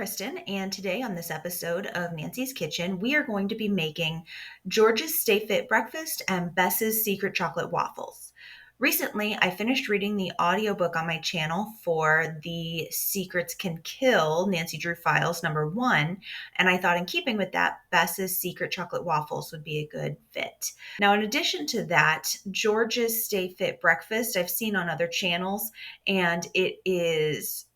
Kristen, and today on this episode of Nancy's Kitchen, we are going to be making George's Stay Fit Breakfast and Bess's Secret Chocolate Waffles. Recently, I finished reading the audiobook on my channel for the Secrets Can Kill Nancy Drew Files #1, and I thought in keeping with that, Bess's Secret Chocolate Waffles would be a good fit. Now, in addition to that, George's Stay Fit Breakfast I've seen on other channels, and it is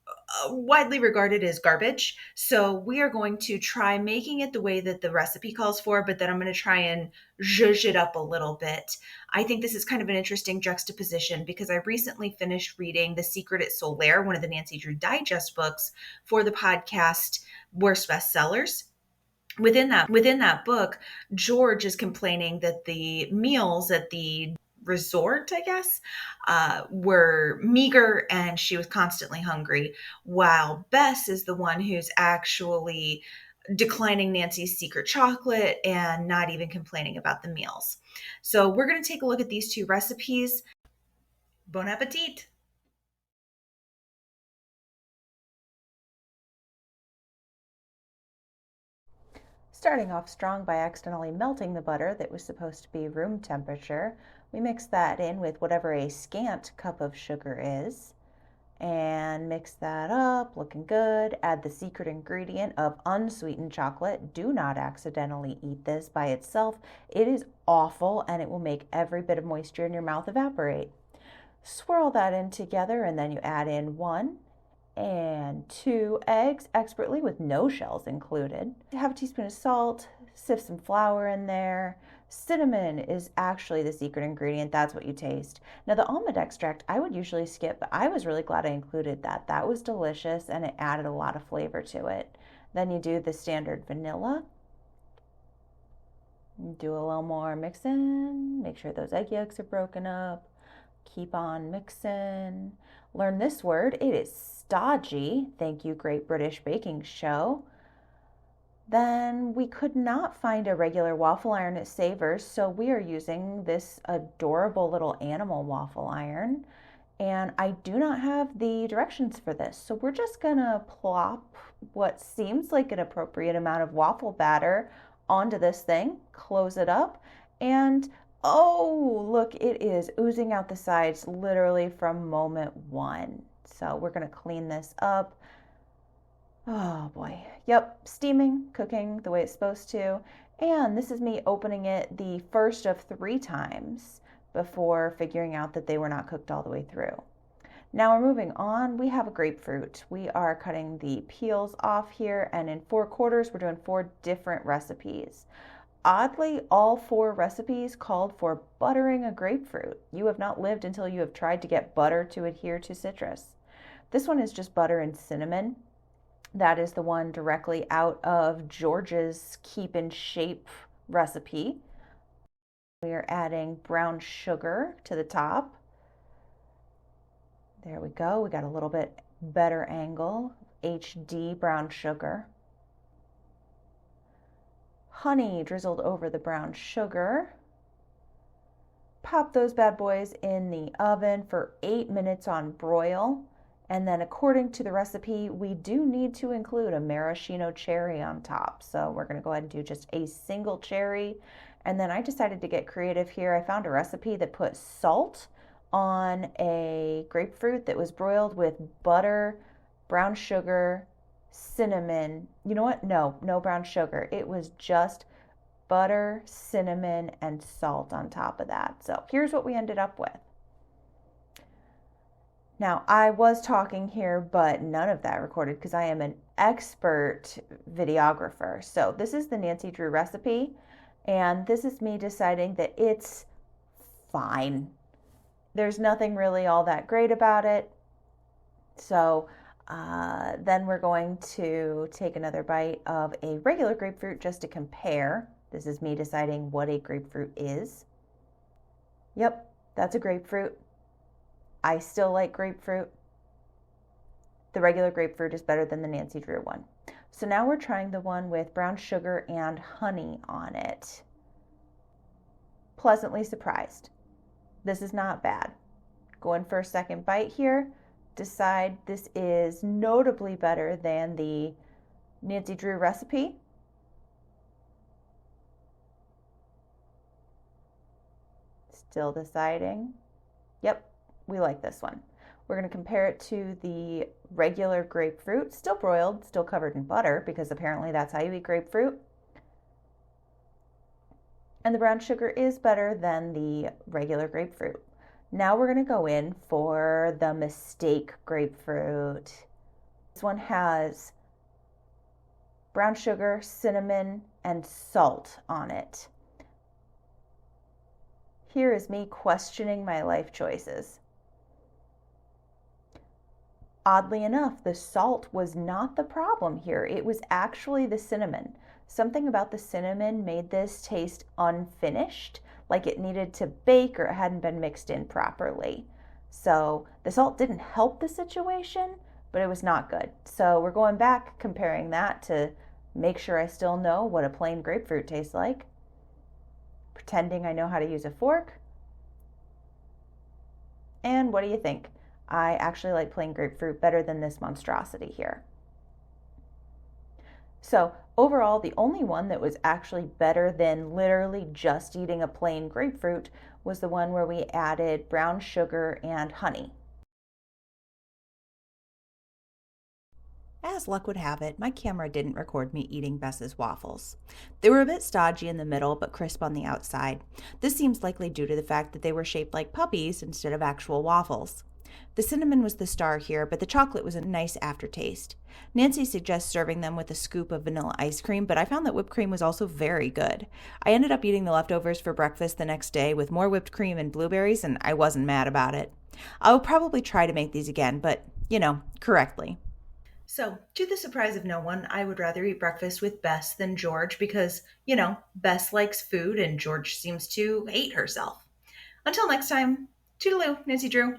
widely regarded as garbage. So we are going to try making it the way that the recipe calls for, but then I'm going to try and zhuzh it up a little bit. I think this is kind of an interesting juxtaposition because I recently finished reading The Secret at Solaire, one of the Nancy Drew Digest books for the podcast Worst Bestsellers. Within that book, George is complaining that the meals at the resort, I guess, were meager and she was constantly hungry, while Bess is the one who's actually declining Nancy's secret chocolate and not even complaining about the meals. So we're going to take a look at these two recipes. Bon appetit! Starting off strong by accidentally melting the butter that was supposed to be room temperature, we mix that in with whatever a scant cup of sugar is and mix that up, looking good. Add the secret ingredient of unsweetened chocolate. Do not accidentally eat this by itself. It is awful and it will make every bit of moisture in your mouth evaporate. Swirl that in together and then you add in 1 and 2 eggs expertly with no shells included. Have a teaspoon of salt, sift some flour in there. Cinnamon is actually the secret ingredient. That's what you taste. Now the almond extract I would usually skip, but I was really glad I included that. That was delicious and it added a lot of flavor to it. Then you do the standard vanilla. Do a little more mixing. Make sure those egg yolks are broken up. Keep on mixing. Learn this word. It is stodgy. Thank you, Great British Baking Show. Then we could not find a regular waffle iron at Savers, so we are using this adorable little animal waffle iron. And I do not have the directions for this, so we're just gonna plop what seems like an appropriate amount of waffle batter onto this thing, close it up, and oh, look, it is oozing out the sides literally from moment 1. So we're going to clean this up. Oh boy. Yep, steaming, cooking the way it's supposed to. And this is me opening it the first of 3 times before figuring out that they were not cooked all the way through. Now we're moving on. We have a grapefruit. We are cutting the peels off here, and in 4 quarters, we're doing 4 different recipes. Oddly, all 4 recipes called for buttering a grapefruit. You have not lived until you have tried to get butter to adhere to citrus. This one is just butter and cinnamon. That is the one directly out of George's Keep in Shape recipe. We are adding brown sugar to the top. There we go. We got a little bit better angle. HD brown sugar. Honey drizzled over the brown sugar. Pop those bad boys in the oven for 8 minutes on broil. And then according to the recipe, we do need to include a maraschino cherry on top. So we're going to go ahead and do just a single cherry. And then I decided to get creative here. I found a recipe that put salt on a grapefruit that was broiled with butter, brown sugar, cinnamon. You know what? No brown sugar. It was just butter, cinnamon, and salt on top of that. So here's what we ended up with. Now, I was talking here, but none of that recorded because I am an expert videographer. So this is the Nancy Drew recipe, and this is me deciding that it's fine. There's nothing really all that great about it. So then we're going to take another bite of a regular grapefruit just to compare. This is me deciding what a grapefruit is. Yep, that's a grapefruit. I still like grapefruit. The regular grapefruit is better than the Nancy Drew one. So now we're trying the one with brown sugar and honey on it. Pleasantly surprised. This is not bad. Going for a second bite here. Decide this is notably better than the Nancy Drew recipe. Still deciding. Yep, we like this one. We're going to compare it to the regular grapefruit, still broiled, still covered in butter, because apparently that's how you eat grapefruit. And the brown sugar is better than the regular grapefruit. Now we're going to go in for the mistake grapefruit. This one has brown sugar, cinnamon, and salt on it. Here is me questioning my life choices. Oddly enough, the salt was not the problem here. It was actually the cinnamon. Something about the cinnamon made this taste unfinished, like it needed to bake or it hadn't been mixed in properly. So the salt didn't help the situation, but it was not good. So we're going back, comparing that to make sure I still know what a plain grapefruit tastes like. Pretending I know how to use a fork. And what do you think? I actually like plain grapefruit better than this monstrosity here. So overall, the only one that was actually better than literally just eating a plain grapefruit was the one where we added brown sugar and honey. As luck would have it, my camera didn't record me eating Bess's waffles. They were a bit stodgy in the middle, but crisp on the outside. This seems likely due to the fact that they were shaped like puppies instead of actual waffles. The cinnamon was the star here, but the chocolate was a nice aftertaste. Nancy suggests serving them with a scoop of vanilla ice cream, but I found that whipped cream was also very good. I ended up eating the leftovers for breakfast the next day with more whipped cream and blueberries, and I wasn't mad about it. I will probably try to make these again, but, correctly. So, to the surprise of no one, I would rather eat breakfast with Bess than George because, Bess likes food and George seems to hate herself. Until next time, toodaloo, Nancy Drew.